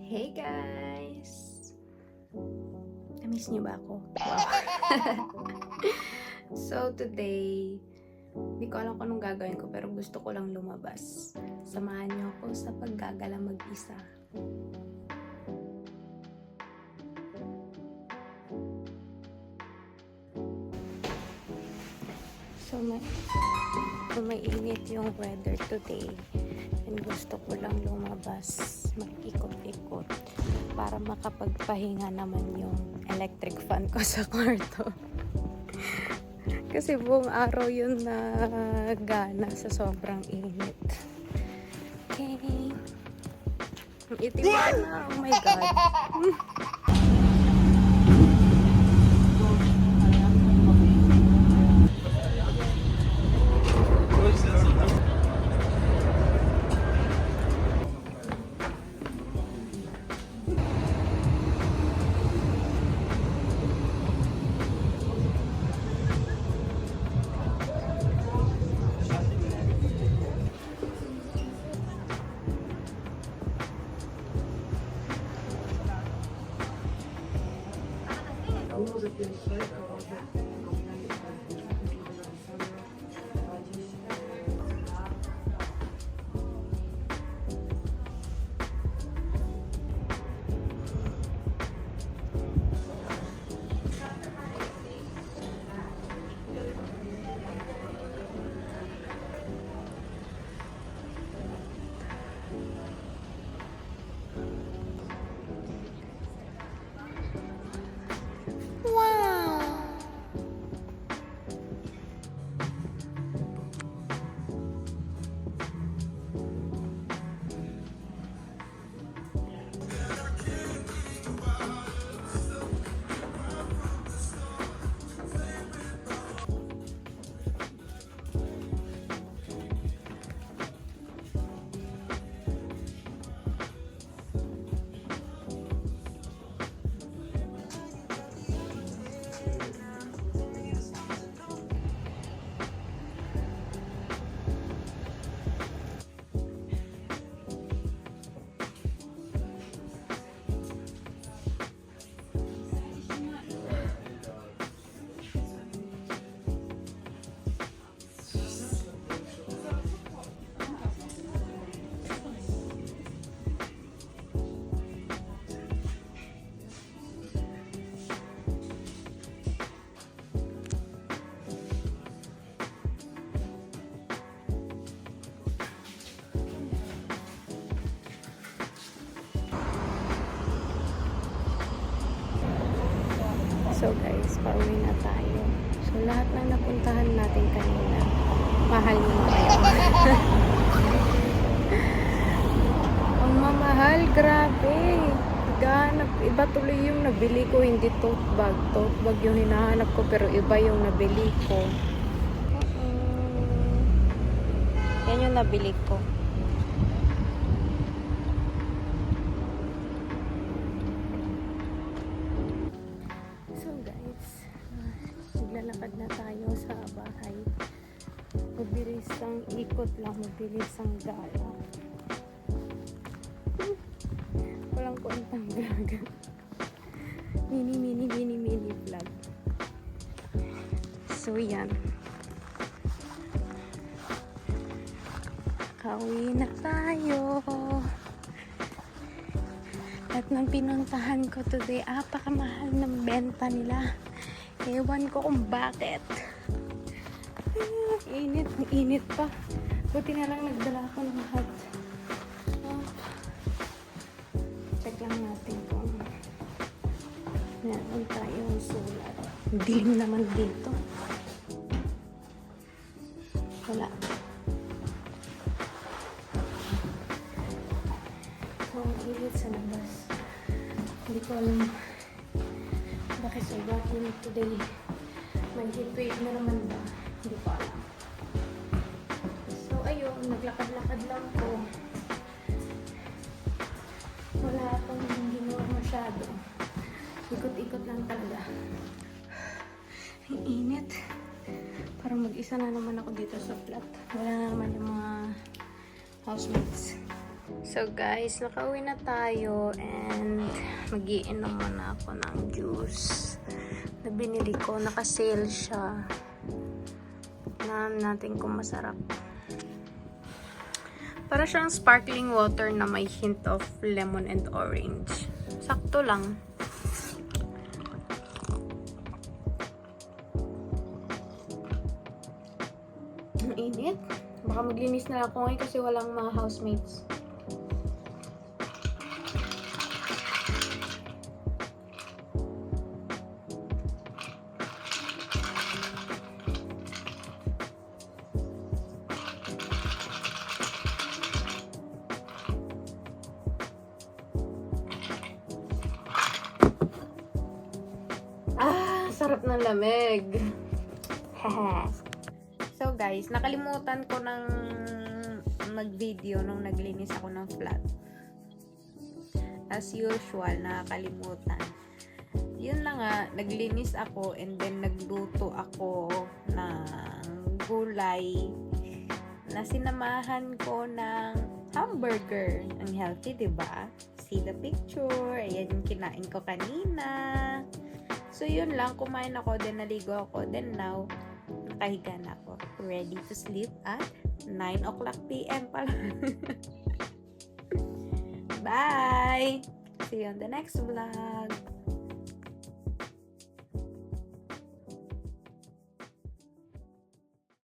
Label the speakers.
Speaker 1: Hey guys! Na-miss niyo ba ako? Wow! So today, hindi ko alam kung anong gagawin ko pero gusto ko lang lumabas. Samahan niyo ako sa paggagala mag-isa. So may init yung weather today. And gusto ko lang lumabas, mag-ikot-ikot para makapagpahinga naman yung electric fan ko sa kwarto. Kasi buong araw yun na gana sa sobrang init. Okay. Ang itim na. Oh my God. So guys, pauwi na tayo. So lahat na napuntahan natin kanina, mahal yung ngayon. Ang mamahal, grabe. Ganap, iba tuloy yung nabili ko, hindi tote bag. Tote bag yung hinahanap ko, pero iba yung nabili ko. Yan yung nabili ko. Naglalakad na tayo sa bahay. Mabilis ang ikot lang, mabilis ang gala. Walang kontang gaga. Mini vlog. So yan. Kauwi na tayo. At nang pinuntahan ko today, apakamahal ng benta nila. Ewan ko kung bakit. Ang init pa. Buti na lang nagdala ako ng hat. Check lang natin kung meron tayong sulat. Dilim naman dito. Wala. So, ang init sa labas. Hindi ko alam bakit sobrang init today. May heatwave na naman ba? Hindi ko alam. So ayun, naglakad-lakad lang po. Wala akong ginawa masyado. Ikot-ikot lang talaga. Ang init. Parang mag-isa na naman ako dito sa flat. Wala na naman yung mga housemates. So guys, nakauwi na tayo and mag-iinom muna ako ng juice na binili ko. Naka-sale siya. Tingnan natin kung masarap. Para siyang sparkling water na may hint of lemon and orange. Sakto lang. Ang init. Baka maglinis na ako ngayon kasi walang mga housemates. Sarap ng lamig. So guys, nakalimutan ko ng mag-video nung naglinis ako ng flat. As usual, nakakalimutan. Yun na nga, naglinis ako and then nagluto ako ng gulay na sinamahan ko ng hamburger. Ang healthy, diba? See the picture. Ayan yung kinain ko kanina. So, yun lang. Kumain ako, then naligo ako. Then now, nakahiga na ako. Ready to sleep at 9 o'clock p.m. pala. Bye! See you on the next vlog.